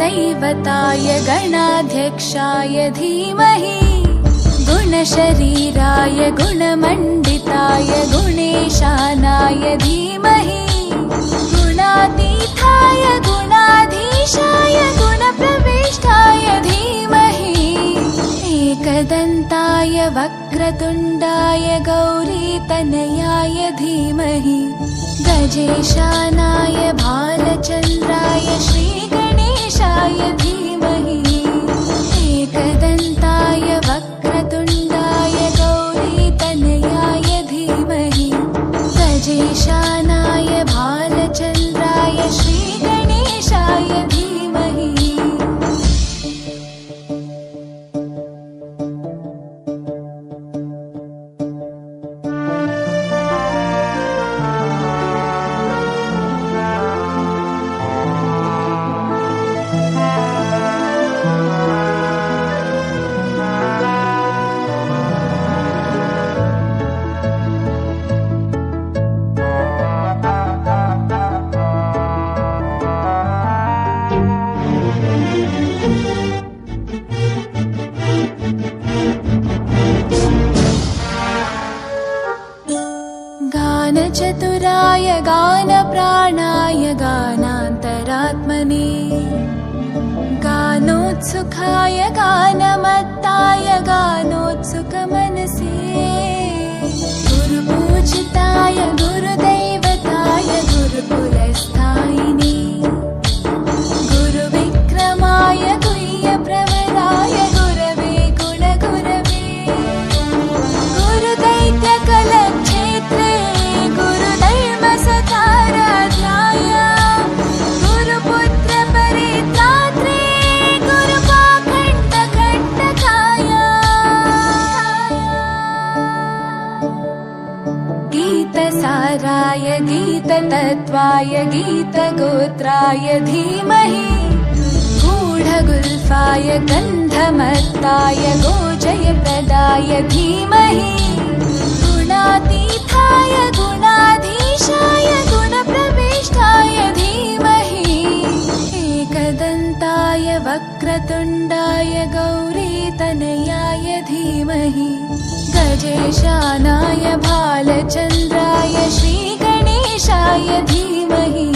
गुरुदैवताय गणाध्यक्षाय धीमहि गुणशरीराय गुणमण्डिताय गुणेशानाय धीमहि गुणातीताय गुणाधीशाय गुणप्रविष्टाय धीमहि एकदन्ताय वक्रतुण्डाय गौरीतनयाय धीमहि गजेशानाय भालचन्द्राय श्रीगणेशाय धीमहि एकदन्ताय वक्रतुण्डाय गौरीतनयाय धीमहि गजेशानाय भालचन्द्राय श्रीगणेशाय धीमहि गानचतुराय गानप्राणाय गानान्तरात्मने गानोत्सुकाय गानमत्ताय गानोत्सुकमनसे गुरुपूजिताय गुरुदैवताय गुरुकुलस्थायिने गुरुविक्रमाय गुह्यप्रवराय गुरवे गुणगुरवे गुरुदैत्यकलक्षेत्रे गुरुधर्मसताराध्याय गुरुपुत्रपरित्रात्रे गुरुपाखण्डकण्टकाय गीतसाराय गीततत्त्वाय गीतगोत्राय धीमहि गूढगुल्फाय गन्धमत्ताय गोजयप्रदाय धीमहि गुणातीताय गुणाधीशाय गुणप्रविष्टाय धीमहि एकदन्ताय वक्रतुण्डाय गौरीतनयाय धीमहि गजेशानाय भालचन्द्राय श्रीगणेशाय धीमहि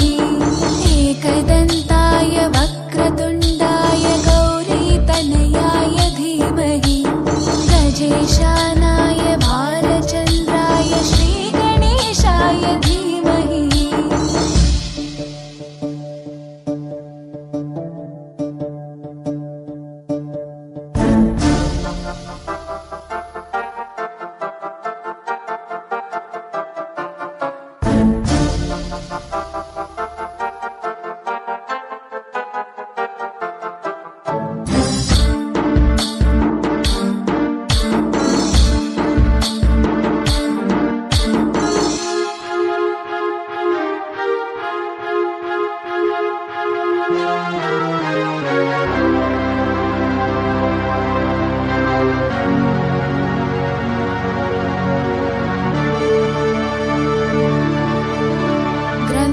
एकदन्ताय वक्रतुण्डाय गौरीतनयाय धीमहि गजेशानाय भालचन्द्राय श्रीगणेशाय धीमहि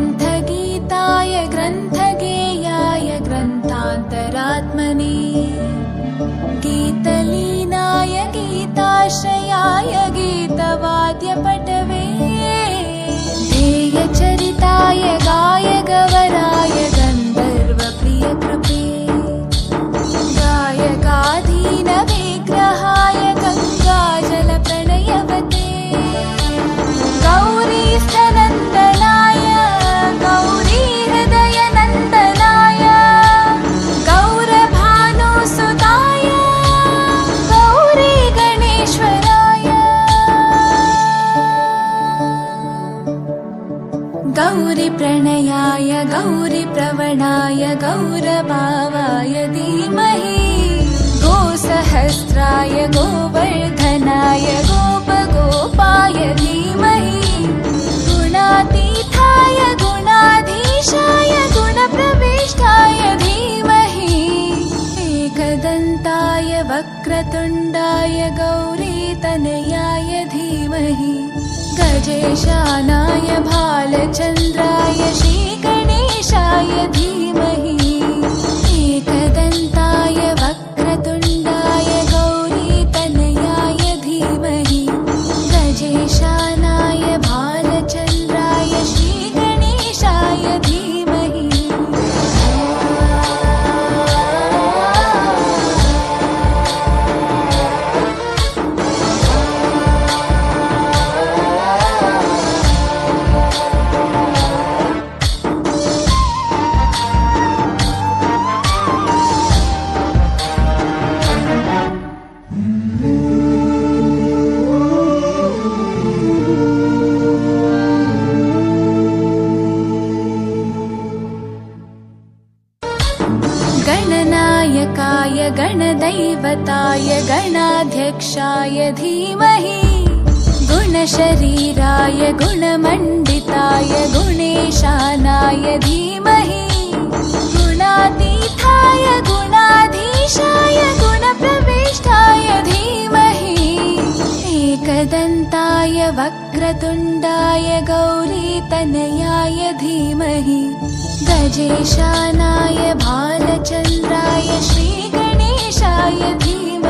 ग्रन्थगीताय ग्रन्थगेयाय ग्रन्थान्तरात्मने गीतलीनाय गीताश्रयाय गीतवाद्यपटवे ध्येयचरिताय गायगवराय गन्धर्वप्रियकृपे गायकाधीनविग्रहाय गङ्गाजलप्रणयवते गौरीस्थनन्दनाय गौरीहृदयनन्दनाय गौरभानुसुताय गौरीगणेश्वराय गौरीप्रणयाय गौरीप्रवणाय गौरभावाय धीमहि गोसहस्राय गोवर्धनाय गोपगोपाय धीमहि गुणातीताय गुणाधीशाय गुणप्रविष्टाय धीमहि एकदन्ताय वक्रतुण्डाय गौरीतनयाय धीमहि गजेशानाय भालचन्द्राय श्रीगणेशाय धीमहि गजेशानाय भालचन्द्राय श्रीगणेशाय धीमहि गणनायकाय गणदैवताय गणाध्यक्षाय धीमहि गुणशरीराय गुणमण्डिताय गुणेशानाय धीमहि गुणातीताय गुणाधीशाय गुणप्रविष्टाय धीमहि एकदन्ताय वक्रतुण्डाय गौरीतनयाय धीमहि गजेशानाय भालचन्द्राय श्रीगणेशाय धीमहि